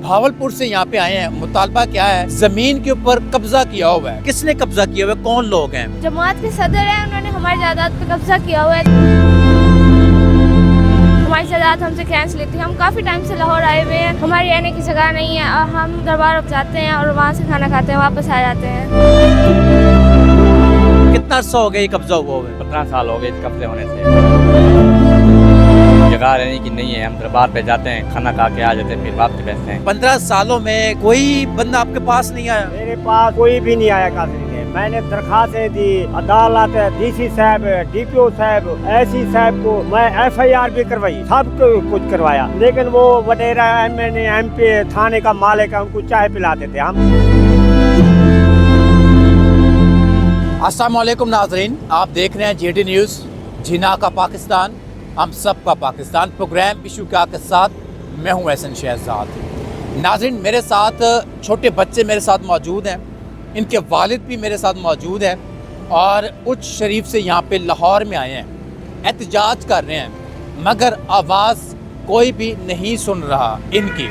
भावलपुर से यहाँ पे आए हैं। मुतालबा क्या है? जमीन के ऊपर कब्जा किया हुआ है। किसने कब्जा किया हुआ है? कौन लोग हैं? जमात के सदर हैं, उन्होंने हमारी जायदाद पे कब्जा किया हुआ है। हमारी जायदाद हमसे खींच लेती है। हम काफी टाइम से लाहौर आए हुए हैं, हमारी रहने की जगह नहीं है और हम दरबार जाते हैं और वहाँ से खाना खाते हैं, वापस आ जाते हैं। कितना अर्सा हो गया ये कब्जा हुआ है? 15 साल हो गए इस कब्जे होने से। जगह रहने की नहीं है, हम दरबार पे जाते हैं, खाना खा के आ जाते हैं, फिर वापस बैठते हैं। 15 सालों में कोई बंदा आपके पास नहीं आया? मेरे पास कोई भी नहीं आया काजी ने। मैंने दरखास्तें दी, अदालत, डीसी साहब, डीपीओ साहब, एसी साहब को मैं FIR भी करवाई, सब कुछ करवाया, लेकिन वो वडेरा MNA MP थाने का मालिक है, उनको चाय पिलाते थे हम। अस्सलाम वालेकुम नाजरीन, आप देख रहे हैं JD न्यूज़, जिना का पाकिस्तान, हम सब का पाकिस्तान। प्रोग्राम इशू क्या के साथ मैं हूं एहसन शहजाद। नाजरीन, मेरे साथ छोटे बच्चे मेरे साथ मौजूद हैं, इनके वालिद भी मेरे साथ मौजूद हैं और उच्च शरीफ से यहाँ पे लाहौर में आए हैं, एहतजाज कर रहे हैं, मगर आवाज़ कोई भी नहीं सुन रहा इनकी।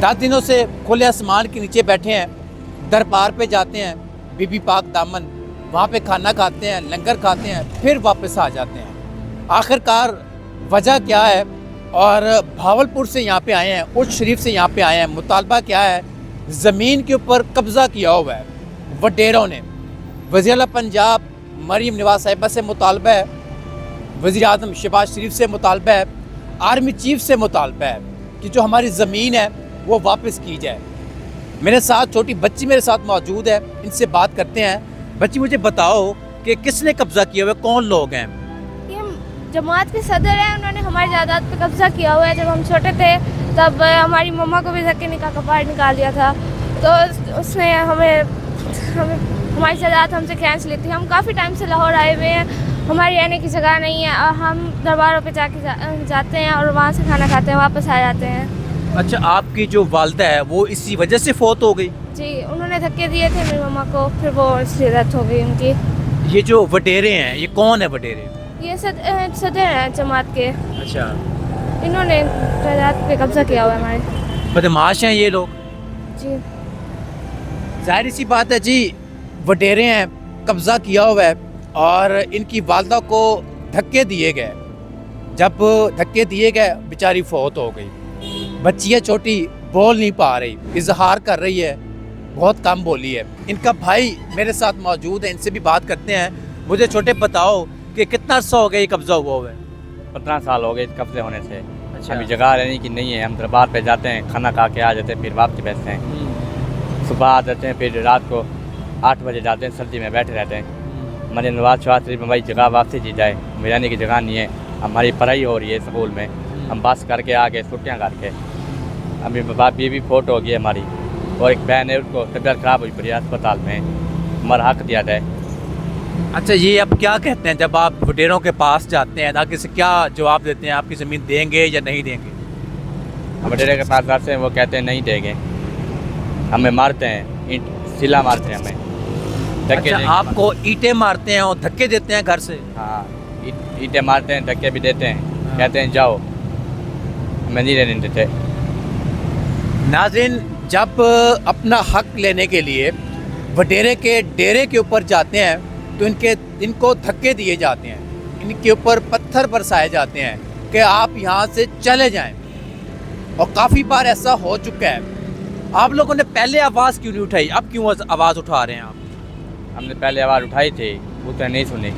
10 दिनों से खुले आसमान के नीचे बैठे हैं, दरबार पे जाते हैं, बीबी पाक दामन, वहाँ पे खाना खाते हैं, लंगर खाते हैं, फिर वापस आ जाते हैं। आखिरकार वजह क्या है? और भावलपुर से यहाँ पे आए हैं, उच्च शरीफ से यहाँ पे आए हैं। मुतालबा क्या है? ज़मीन के ऊपर कब्ज़ा किया हुआ है वडेरों ने। वज़ीर आला पंजाब मरीम नवाज़ साहिबा से मुतालबा है, वज़ीर आज़म शहबाज शरीफ से मुतालबा है, आर्मी चीफ से मुतालबा है कि जो हमारी ज़मीन है वो वापस की जाए। मेरे साथ छोटी बच्ची मेरे साथ मौजूद है, इनसे बात करते हैं। बच्ची, मुझे बताओ कि किसने कब्ज़ा किया हुआ है, कौन लोग हैं? जमात के सदर हैं, उन्होंने हमारी जायदाद पे कब्जा किया हुआ है। जब हम छोटे थे तब हमारी मम्मा को भी धक्के बाहर निकाल दिया था, तो उसने हमें हमारी जायदाद हमसे खींच ली थी। हम काफ़ी टाइम से लाहौर आए हुए हैं, हमारी रहने की जगह नहीं है और हम दरबारों पे जाते हैं और वहाँ से खाना खाते हैं, वापस आ जाते हैं। अच्छा, आपकी जो वालदा है वो इसी वजह से फौत हो गई? जी, उन्होंने धक्के दिए थे मेरी मम्मा को, फिर वो इसलिए डेथ हो गई उनकी। ये जो वडेरे हैं, ये कौन है वडेरे? ये सदर हैं जमात के, अच्छा, इन्होंने जायदाद पे कब्जा किया हुआ है हमारे। बदमाश हैं ये लोग। जी, जाहिर सी बात है जी, वडेरे हैं, कब्ज़ा किया हुआ है और इनकी वालदा को धक्के दिए गए। जब धक्के दिए गए, बेचारी फौत हो गई। बच्ची है छोटी, बोल नहीं पा रही, इजहार कर रही है, बहुत कम बोली है। इनका भाई मेरे साथ मौजूद है, इनसे भी बात करते हैं। मुझे छोटे बताओ कि कितना अर्सा हो गया ये कब्जा हुआ है? 15 साल हो गए इस कब्जे होने से। अच्छा। अभी जगह रहने की नहीं है, हम दरबार पे जाते हैं, खाना खा के आ जाते हैं, फिर वापस बैठते हैं। सुबह आ जाते हैं, फिर रात को 8 बजे जाते हैं, सर्दी में बैठे रहते हैं। मैंने नवाज शरीफ में भाई जगह वापसी की जाए, रहने की जगह नहीं है, हमारी पढ़ाई हो रही है स्कूल में, हम बस करके आ गए, छुट्टियाँ करके। अभी बाप भी फोट हो गई हमारी, और एक बहन है, उसको तबीयत ख़राब हुई पड़ी अस्पताल में, हमारा हक दिया जाए। अच्छा, ये अब क्या कहते हैं जब आप वडेरों के पास जाते हैं, आगे से क्या जवाब देते हैं? आपकी ज़मीन देंगे या नहीं देंगे? हम वडेरे के पास जाते हैं, वो कहते हैं नहीं देंगे, हमें मारते हैं, ईंट सिला मारते हैं हमें, धक्के। अच्छा, आपको ईंटें मारते हैं और धक्के देते हैं घर से? हाँ, ईंटें मारते हैं, धक्के भी देते हैं, कहते हैं जाओ, हमें नहीं रहने देते। नाज़रीन, जब अपना हक लेने के लिए वडेरे के डेरे के ऊपर जाते हैं तो इनको धक्के दिए जाते हैं, इनके ऊपर पत्थर बरसाए जाते हैं कि आप यहाँ से चले जाएं। और काफ़ी बार ऐसा हो चुका है। आप लोगों ने पहले आवाज़ क्यों नहीं उठाई? अब क्यों आवाज़ उठा रहे हैं आप? हमने पहले आवाज़ उठाई थी, वो तो नहीं सुनी,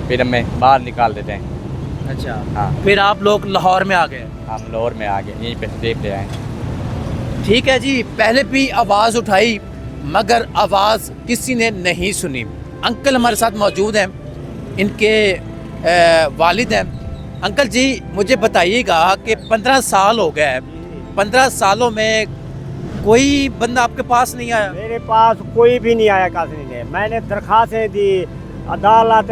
फिर हमें बाहर निकाल देते हैं। अच्छा, हाँ, फिर आप लोग लाहौर में आ गए? हम लाहौर में आ गए, यहीं पे देख ले आए। ठीक है जी, पहले भी आवाज़ उठाई मगर आवाज़ किसी ने नहीं सुनी। अंकल हमारे साथ मौजूद हैं, इनके वालिद हैं। अंकल जी, मुझे बताइएगा कि 15 साल हो गए, 15 सालों में कोई बंदा आपके पास नहीं आया? मेरे पास कोई भी नहीं आया काजी ने। मैंने दरखास्तें दी, अदालत,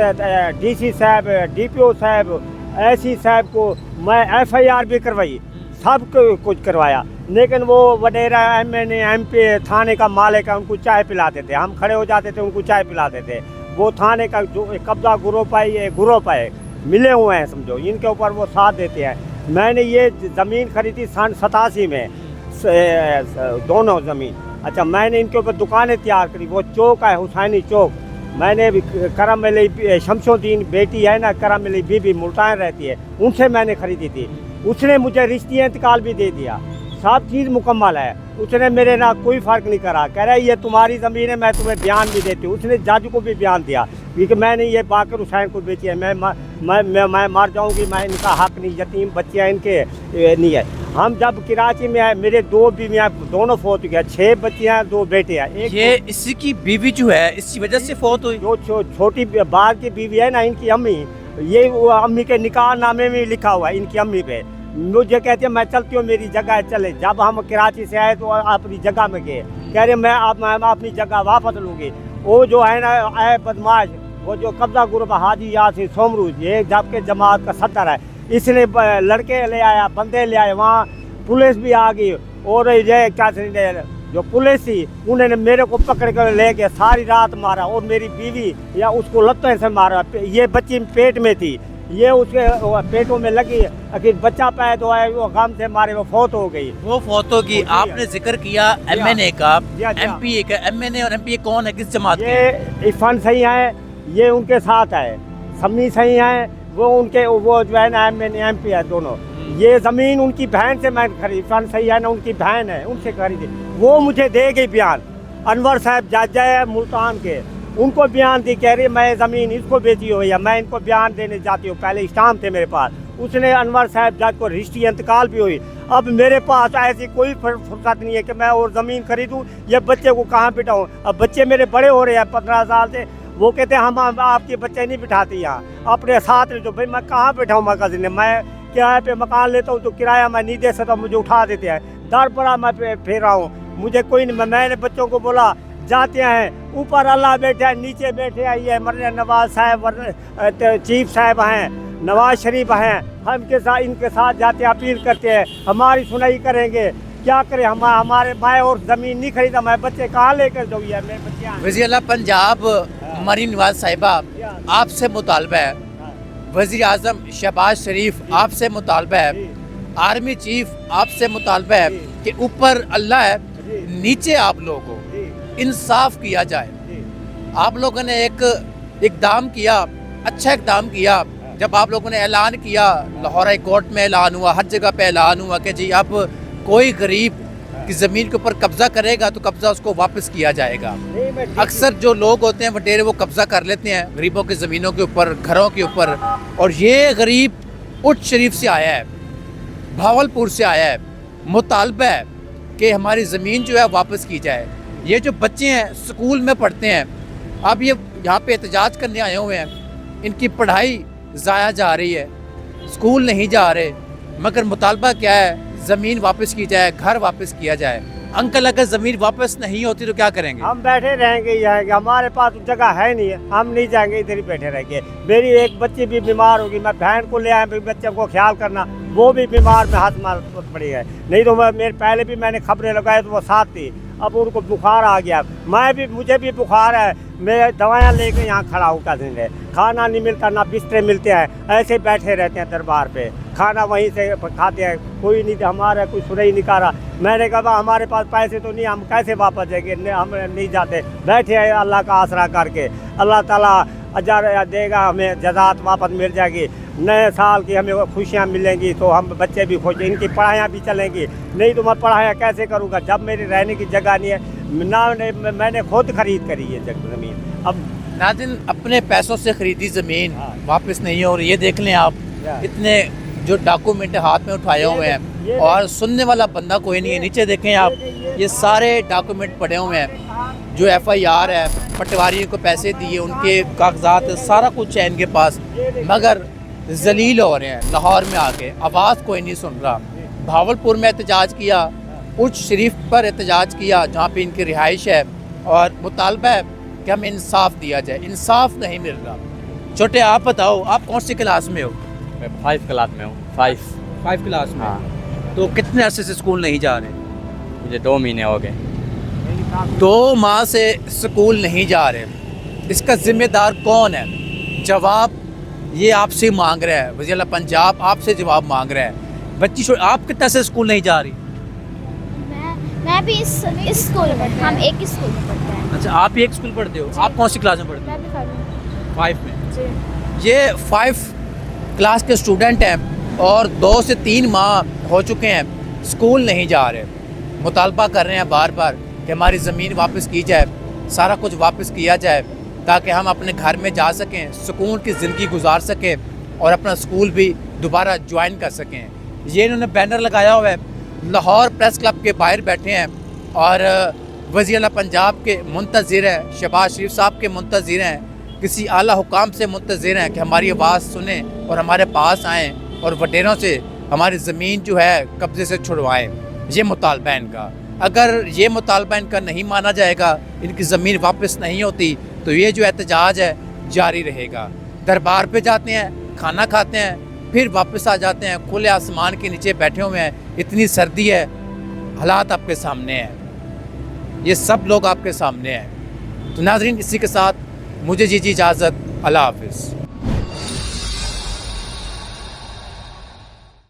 डीसी साहब, डीपीओ साहब, एसी साहब को मैं FIR भी करवाई, सब कुछ करवाया, लेकिन वो वडेरा MNA MP थाने का मालिक है, उनको चाय पिलाते थे, हम खड़े हो जाते थे, उनको चाय पिलाते थे। वो थाने का जो कब्जा ग्रुप है, ये ग्रुप है, मिले हुए हैं समझो, इनके ऊपर वो साथ देते हैं। मैंने ये ज़मीन खरीदी सन 87 में, दोनों ज़मीन। अच्छा, मैंने इनके ऊपर दुकानें तैयार करी। वो चौक है हुसैनी चौक, मैंने भी करम अली शमसुद्दीन बेटी है ना, करम अली बीबी मुल्तान रहती है, उनसे मैंने ख़रीदी थी। उसने मुझे रिश्ती इंतकाल भी दे दिया, सब चीज़ मुकम्मल है। उसने मेरे ना कोई फ़र्क नहीं करा, कह रहा है ये तुम्हारी ज़मीन है, मैं तुम्हें बयान भी देती हूँ। उसने जज को भी बयान दिया क्योंकि मैंने ये बाकर हुसैन को बेची है, मैं मर जाऊँगी, मैं इनका हक नहीं, यतीम बच्चे हैं इनके नहीं है। हम जब कराची में आए, मेरे 2 बीवियाँ दोनों फौत हो गया, 6 बच्चे हैं, 2 बेटे हैं। एक ये इसी की बीवी जो है इसी वजह से फौत हुई। जो छोटी बाहर की बीवी है ना, इनकी अम्मी, ये वो अम्मी के निकाह नामे में लिखा हुआ है इनकी अम्मी पे। मुझे कहती है मैं चलती हूँ, मेरी जगह चले। जब हम कराची से आए तो अपनी जगह में गए, कह रहे मैं अपनी जगह वापस लूँगी। वो जो है ना आए बदमाश, वो जो कब्जा ग्रुप हाजी यासिन सोमरूज, ये जबकि जमात का सदर है, इसने लड़के ले आया, बंदे ले आए, वहाँ पुलिस भी आ गई। और ये क्या जो पुलिस थी उन्होंने मेरे को पकड़ कर ले गए, सारी रात मारा। और मेरी बीवी या उसको लत्तों से मारा। ये बच्ची पेट में थी, ये उसके पेटों में लगी, अगर बच्चा पैदा हुआ है, वो गम से मारे वो फौत हो गई। वो फौत होगी। आपने जिक्र किया एमएनए का, जी हाँ। एमपीए का। एमएनए और एमपीए कौन है, किस जमात के? ये इरफान सही है, ये उनके साथ है। समी सही है, वो उनके वो जो है ना एमपी है दोनों। ये ज़मीन उनकी बहन से मैं खरीदी, इरफान सही है ना, उनकी बहन है, उनसे खरीदी। वो मुझे दे गई बयान। अनवर साहब जज है मुल्तान के, उनको बयान दी, कह रही मैं ज़मीन इसको बेची हुई है, मैं इनको बयान देने जाती हूँ। पहले स्टाम्प थे मेरे पास, उसने अनवर साहब जज को रजिस्ट्री इंतकाल भी हुई। अब मेरे पास ऐसी कोई फुर्सत नहीं है कि मैं और ज़मीन खरीदूँ, ये बच्चे को कहाँ बिठाऊँ। अब बच्चे मेरे बड़े हो रहे हैं 15 साल से, वो कहते हैं हम आपके बच्चे नहीं बिठाते यहाँ, अपने साथ ले। तो भाई मैं कहाँ बिठाऊँ मकान में, मैं किराए पे मकान लेता हूँ तो किराया मैं नहीं दे सकता, मुझे उठा देते हैं। दर पर मैं फिर रहा हूँ, मुझे कोई नहीं। मैंने बच्चों को बोला जाते हैं, ऊपर अल्लाह बैठे हैं, नीचे बैठे हैं ये मरने नवाज साहब, चीफ साहब हैं, नवाज शरीफ हैं, हम के साथ इनके साथ जाते हैं, अपील करते हैं, हमारी सुनाई करेंगे। क्या करें, हमारे मैं और ज़मीन नहीं खरीदा, मैं बच्चे कहाँ लेकर जाऊँ यार, मेरे बच्चे। वज़ीर-ए-आला पंजाब मरीन नवाज साहिबा आपसे मुतालबा है, वज़ीर आज़म शहबाज शरीफ आपसे मुतालबा है, आर्मी चीफ आपसे मुतालबा है कि ऊपर अल्लाह है, नीचे आप लोगों को इंसाफ किया जाए। आप लोगों ने एक इकदाम किया, अच्छा इकदाम किया, जब आप लोगों ने ऐलान किया, लाहौर हाई कोर्ट में ऐलान हुआ, हर जगह पे ऐलान हुआ कि जी अब कोई गरीब की ज़मीन के ऊपर कब्ज़ा करेगा तो कब्ज़ा उसको वापस किया जाएगा। अक्सर जो लोग होते हैं वटेरे वो कब्ज़ा कर लेते हैं गरीबों की ज़मीनों के ऊपर, घरों के ऊपर। और ये गरीब उच्च शरीफ से आया है, भावलपुर से आया है, मुतालबा है कि हमारी ज़मीन जो है वापस की जाए। ये जो बच्चे हैं स्कूल में पढ़ते हैं, अब ये यहाँ पे एहतजाज करने आए हुए हैं, इनकी पढ़ाई ज़ाया जा रही है, स्कूल नहीं जा रहे, मगर मुतालबा क्या है, ज़मीन वापस की जाए, घर वापस किया जाए। अंकल अगर ज़मीन वापस नहीं होती तो क्या करेंगे? हम बैठे रहेंगे ही रहेंगे, हमारे पास जगह है नहीं है, हम नहीं जाएंगे, इधर ही बैठे रहेंगे। मेरी एक बच्ची भी बीमार होगी, मैं बहन को ले आया, बच्चे को ख्याल करना, वो भी बीमार में हाथ मार पड़ी है। नहीं तो मेरे पहले भी मैंने खबरें लगाई तो वो साथ थी, अब उनको बुखार आ गया, मुझे भी बुखार है, मैं दवाइयाँ लेकर यहाँ खड़ा हूँ। कैसे खाना नहीं मिलता, ना बिस्तर मिलते हैं, ऐसे बैठे रहते हैं दरबार पे, खाना वहीं से खाते हैं, कोई नहीं, हमारा कोई सुन ही नहीं कर रहा। मैंने कहा हमारे पास पैसे तो नहीं, हम कैसे वापस जाएंगे, हम नहीं जाते, बैठे हैं अल्लाह का आसरा करके। अल्लाह ताला अजर देगा, हमें जज़ात वापस मिल जाएगी, नए साल की हमें खुशियाँ मिलेंगी, तो हम बच्चे भी खुश, इनकी पढ़ाइयाँ भी चलेंगी। नहीं तो मैं पढ़ाइयाँ कैसे करूँगा जब मेरी रहने की जगह नहीं है, ना मैंने खुद खरीद करी है ज़मीन। अब नाज़रीन, अपने पैसों से खरीदी ज़मीन वापस नहीं हो रही। ये देख लें आप, इतने जो डॉक्यूमेंट हाथ में उठाए हुए हैं और सुनने वाला बंदा कोई नहीं है। नीचे देखें आप, ये सारे डॉक्यूमेंट पड़े हुए हैं, जो FIR है, पटवारियों को पैसे दिए, उनके कागजात, सारा कुछ है इनके पास, मगर जलील हो रहे हैं लाहौर में आके, आवाज़ कोई नहीं सुन रहा। भावलपुर में एहतजाज किया, उच्च शरीफ पर एहतजाज किया जहाँ पे इनकी रिहाइश है, और मुतालबा है कि हमें इंसाफ दिया जाए। इंसाफ नहीं मिल रहा। छोटे आप बताओ, आप कौन सी क्लास में हो? मैं 5 क्लास में हूँ। 5 क्लास में। हाँ। तो कितने अरसे से स्कूल नहीं जा रहे? मुझे 2 महीने हो गए। 2 माह से स्कूल नहीं जा रहे, इसका जिम्मेदार कौन है? जवाब ये आपसे मांग रहा है, वज़ीर-ए-आला पंजाब आपसे जवाब मांग रहा है। बच्ची आप कितना से स्कूल नहीं जा रही? मैं मैं भी इस स्कूल में, हम एक ही स्कूल में पढ़ते हैं। अच्छा, आप भी एक स्कूल पढ़ते हो? आप कौन सी क्लास में पढ़ते मैं भी हो? 5 में। जी। ये 5 क्लास के स्टूडेंट हैं और 2 से 3 माह हो चुके हैं स्कूल नहीं जा रहे। मुतालबा कर रहे हैं बार बार कि हमारी ज़मीन वापस की जाए, सारा कुछ वापस किया जाए ताकि हम अपने घर में जा सकें, सुकून की ज़िंदगी गुजार सकें और अपना स्कूल भी दोबारा ज्वाइन कर सकें। ये इन्होंने बैनर लगाया हुआ है, लाहौर प्रेस क्लब के बाहर बैठे हैं और वज़ीर आला पंजाब के मुंतज़िर हैं, शहबाज शरीफ साहब के मुंतज़िर हैं, किसी आला हुकाम से मुंतज़िर हैं कि हमारी आवाज़ सुने और हमारे पास आएँ और वडेरों से हमारी ज़मीन जो है कब्ज़े से छुड़वाएँ। ये मुतालबा है इनका। अगर ये मुतालबा इनका नहीं माना जाएगा, इनकी ज़मीन वापस नहीं होती, तो ये जो एहतजाज है जारी रहेगा। दरबार पे जाते हैं, खाना खाते हैं, फिर वापस आ जाते हैं, खुले आसमान के नीचे बैठे हुए हैं, इतनी सर्दी है, हालात आपके सामने हैं, ये सब लोग आपके सामने हैं। तो नाज़रीन, इसी के साथ मुझे जी इजाज़त, अल्लाह हाफ़िज़।